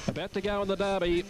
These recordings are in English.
About to go in the Derby.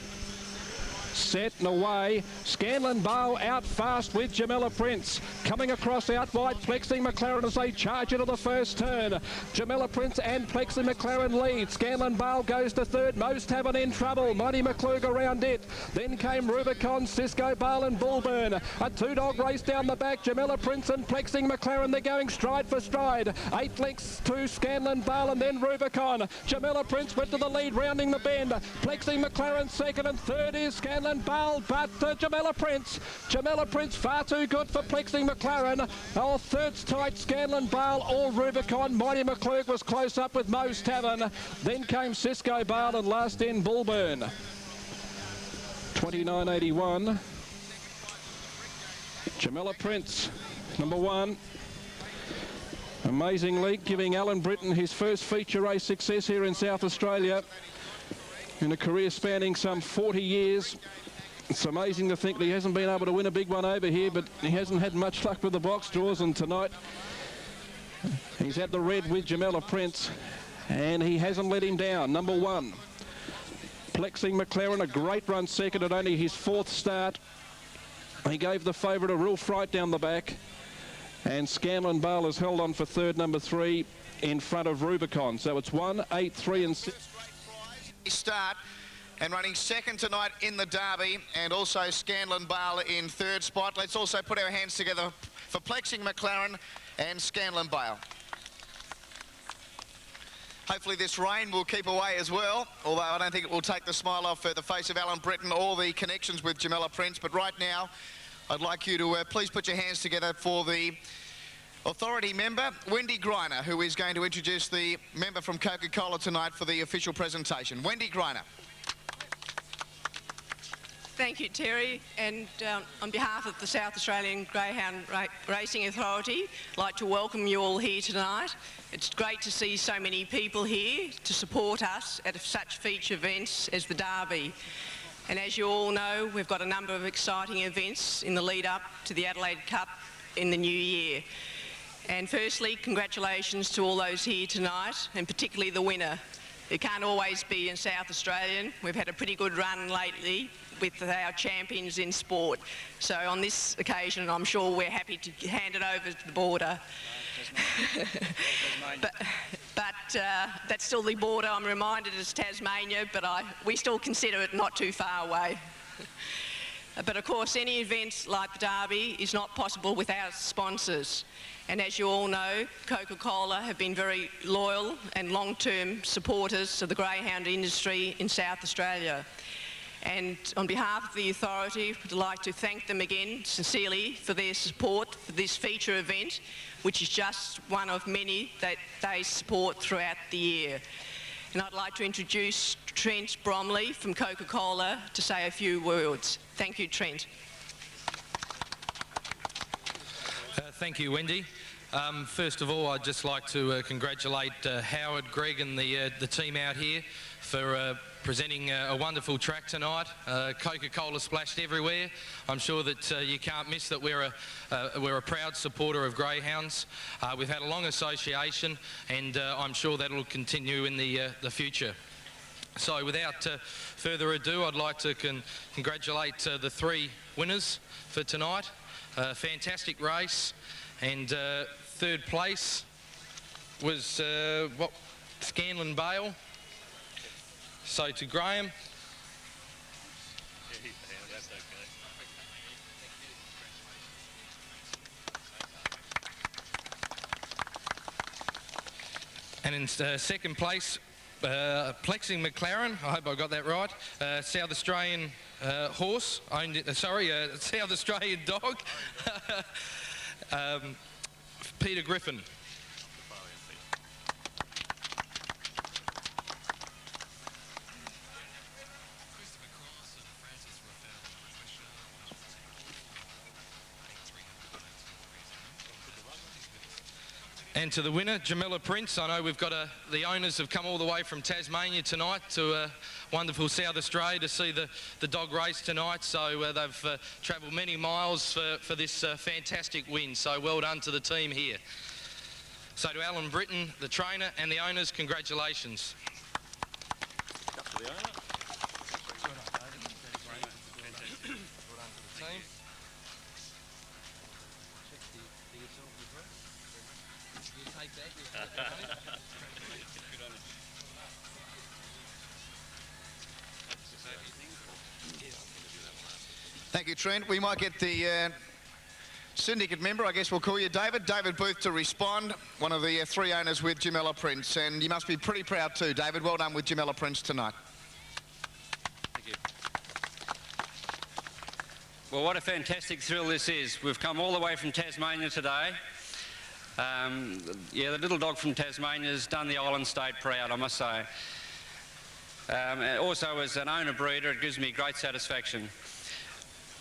Set and away. Scanlon Bow out fast with Jamella Prince. Coming across out wide, Plexing McLaren as they charge into the first turn. Jamella Prince and Plexing McLaren lead. Scanlon Bow goes to third. Most Tavern in trouble. Mighty McClurg around it. Then came Rubicon, Cisco Bale and Bullburn. A two-dog race down the back. Jamella Prince and Plexing McLaren. They're going stride for stride. 8 lengths to Scanlon Bale and then Rubicon. Jamella Prince went to the lead, rounding the bend. Plexing McLaren second and third is Scanlon Bale, but Jamella Prince. Jamella Prince far too good for Plexing McLaren. Oh, third's tight, Scanlon Bale or Rubicon. Mighty McClurg was close up with Moe's Tavern. Then came Cisco Bale and last in Bullburn. 29.81. Jamella Prince, number 1. Amazingly giving Alan Britton his first feature race success here in South Australia in a career spanning some 40 years. It's amazing to think that he hasn't been able to win a big one over here, but he hasn't had much luck with the box draws, and tonight he's at the red with Jamella Prince, and he hasn't let him down. Number 1, Plexing McLaren, a great run second at only his 4th start. He gave the favourite a real fright down the back, and Scanlon Bale has held on for third, number 3, in front of Rubicon. So it's 1, 8, 3 and 6. Start and running second tonight in the Derby, and also Scanlon Bale in third spot. Let's also put our hands together for Plexing McLaren and Scanlon Bale. Hopefully this rain will keep away as well, although I don't think it will take the smile off the face of Alan Britton or the connections with Jamella Prince. But right now I'd like you to please put your hands together for the authority member, Wendy Greiner, who is going to introduce the member from Coca-Cola tonight for the official presentation. Wendy Greiner. Thank you, Terry, and on behalf of the South Australian Greyhound Racing Authority, I'd like to welcome you all here tonight. It's great to see so many people here to support us at such feature events as the Derby. And as you all know, we've got a number of exciting events in the lead up to the Adelaide Cup in the new year. And firstly, congratulations to all those here tonight, and particularly the winner. It can't always be in South Australian. We've had a pretty good run lately with our champions in sport. So on this occasion, I'm sure we're happy to hand it over to the border. but that's still the border. I'm reminded it's Tasmania, but we still consider it not too far away. But of course, any event like the Derby is not possible without sponsors. And as you all know, Coca-Cola have been very loyal and long-term supporters of the greyhound industry in South Australia. And on behalf of the authority, I'd like to thank them again sincerely for their support for this feature event, which is just one of many that they support throughout the year. And I'd like to introduce Trent Bromley from Coca-Cola to say a few words. Thank you, Trent. Thank you, Wendy. First of all, I'd just like to congratulate Howard, Greg and the team out here for presenting a wonderful track tonight. Coca-Cola splashed everywhere. I'm sure that you can't miss that we're a proud supporter of greyhounds. We've had a long association, and I'm sure that'll continue in the future. So without further ado, I'd like to congratulate the 3 winners for tonight. Fantastic race, and third place was Scanlon Bale. So to Graham. And in second place, Plexing McLaren, I hope I got that right, South Australian horse, South Australian dog, Peter Griffin. And to the winner, Jamella Prince. I know we've got the owners have come all the way from Tasmania tonight to wonderful South Australia to see the dog race tonight. So they've travelled many miles for this fantastic win. So well done to the team here. So to Alan Britton, the trainer, and the owners, congratulations. Up to the owner. Thank you, Trent. We might get the syndicate member, I guess we'll call you David Booth, to respond, one of the three owners with Jamella Prince, and you must be pretty proud too, David. Well done with Jamella Prince tonight. Thank you. Well, what a fantastic thrill this is. We've come all the way from Tasmania today. Yeah, the little dog from Tasmania has done the island state proud, I must say. And also, as an owner breeder, it gives me great satisfaction.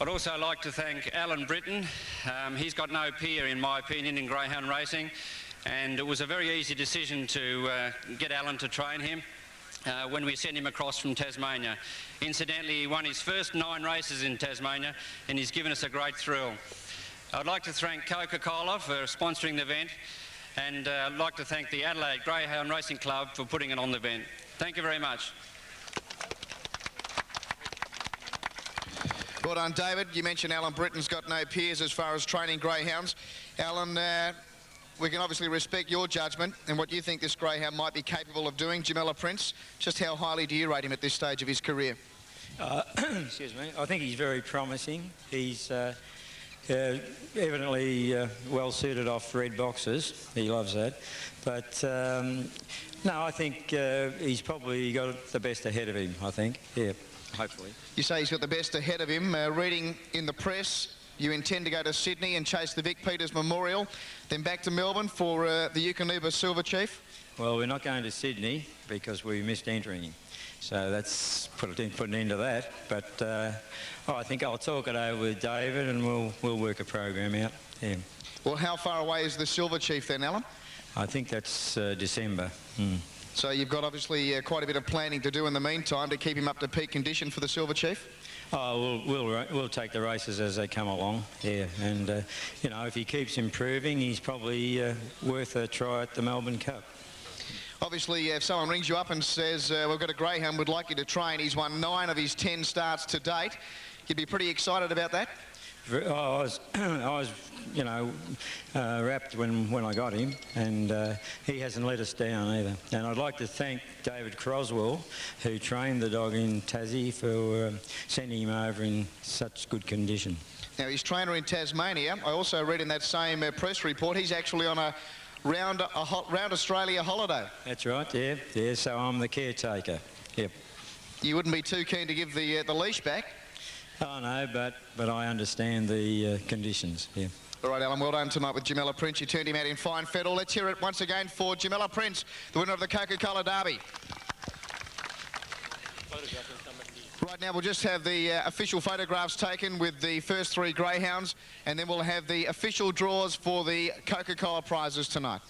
I'd also like to thank Alan Britton. He's got no peer, in my opinion, in greyhound racing, and it was a very easy decision to get Alan to train him when we sent him across from Tasmania. Incidentally, he won his first 9 races in Tasmania, and he's given us a great thrill. I'd like to thank Coca-Cola for sponsoring the event, and I'd like to thank the Adelaide Greyhound Racing Club for putting it on the event. Thank you very much. Well done, David. You mentioned Alan Britton's got no peers as far as training greyhounds. Alan, we can obviously respect your judgment and what you think this greyhound might be capable of doing. Jamella Prince, just how highly do you rate him at this stage of his career? Excuse me. I think he's very promising. He's evidently well suited off red boxes. He loves that. But no, I think he's probably got the best ahead of him, I think. Yeah. Hopefully. You say he's got the best ahead of him. Reading in the press, you intend to go to Sydney and chase the Vic Peters Memorial, then back to Melbourne for the Eukanuba Silver Chief? Well, we're not going to Sydney because we missed entering him. So that's put an end to that. But I think I'll talk it over with David and we'll work a program out. Yeah. Well, how far away is the Silver Chief then, Alan? I think that's December. So you've got obviously quite a bit of planning to do in the meantime to keep him up to peak condition for the Silver Chief? Oh, we'll take the races as they come along, yeah. And, you know, if he keeps improving, he's probably worth a try at the Melbourne Cup. Obviously, if someone rings you up and says, we've got a greyhound, we'd like you to train, he's won 9 of his 10 starts to date, you'd be pretty excited about that? I was, you know, wrapped when I got him, and he hasn't let us down either. And I'd like to thank David Croswell, who trained the dog in Tassie, for sending him over in such good condition. Now, his trainer in Tasmania, I also read in that same press report, he's actually on a round Australia holiday. That's right, yeah. Yeah, so I'm the caretaker, yep. You wouldn't be too keen to give the leash back? Oh, no, but I understand the conditions, yeah. All right, Alan, well done tonight with Jamella Prince. You turned him out in fine fettle. Let's hear it once again for Jamella Prince, the winner of the Coca-Cola Derby. Right now, we'll just have the official photographs taken with the first 3 greyhounds, and then we'll have the official draws for the Coca-Cola prizes tonight.